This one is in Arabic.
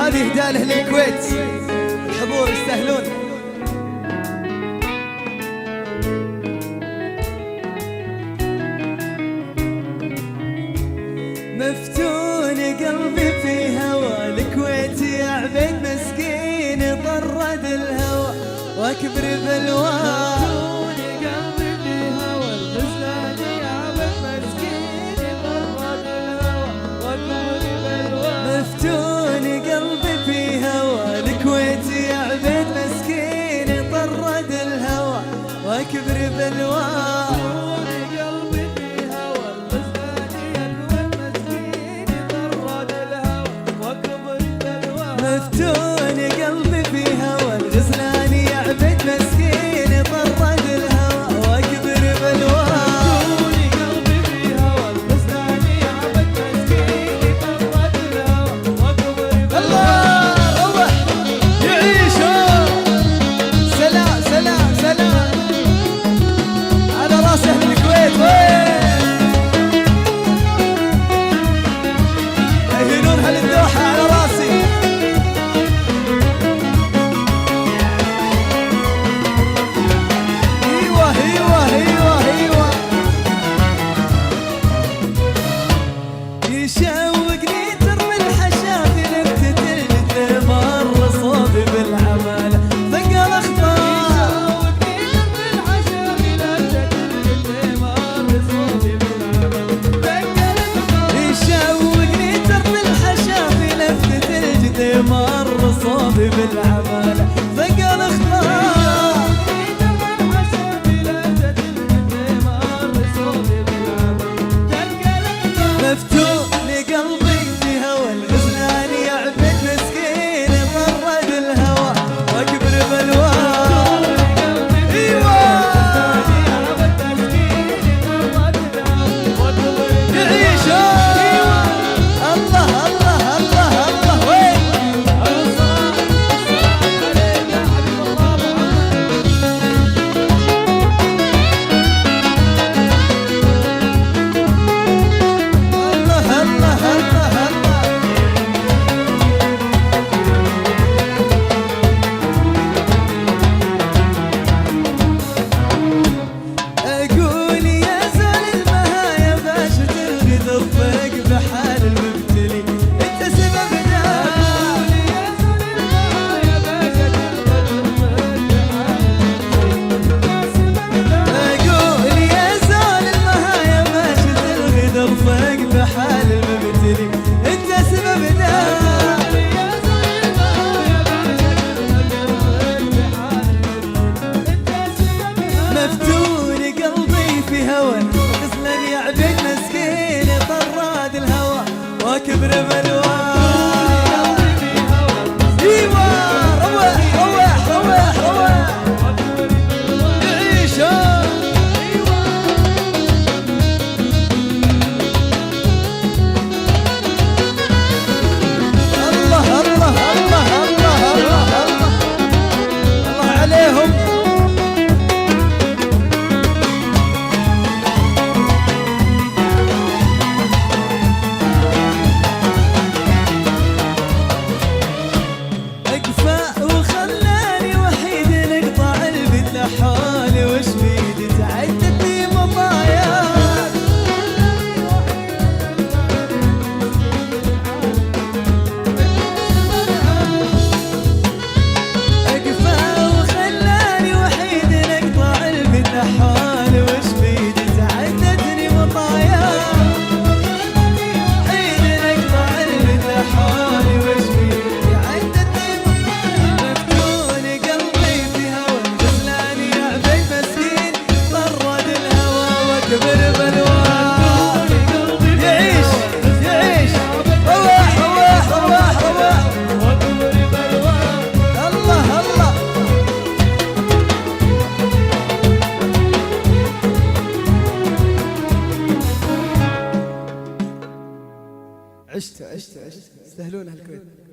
هذه هداية لأهل الكويت، الحضور يستاهلون. مفتون قلبي في هوى الكويت يا عبيد مسكين، طرد الهوى واكبر بالوان. مفتون قلبي في هوى الكويت يا عبيد مسكين، طرد الهوى واكبر بالوان. مفتون قلبي في هوى الغزلان يا عبيد مسكين، طرد الهوى واكبر بالوان. قلبي في هوى الغزلان يا عبيد مسكين، طرد الهوى واكبر بالوان. الله روح يعيشوا. سلام سلام سلام على راس اهل الكويت. يهينون هالدوحه على راسي. يشوقني ترمي الحشافي لفتة الجد مر صوبي بالعمالة ثقل اخطار. يشوقني ترمي الحشافي لفتة الجد مر صوبي بالعمالة ثقل اخطار. مفتون قلبي في هوى الغزلان يا عبيد مسكين، طرد الهوى واكبر بالوان. ايوه يعيشوا. الله الله الله الله. وين بحال المبتلي انت سبب ده. مفتون قلبي في هوى غزلان يا عبيد مسكين، طراد الهوى واكبر بالوان. ايوه روح روح روح روح يعيشوا. عشت يستاهلون الكويت.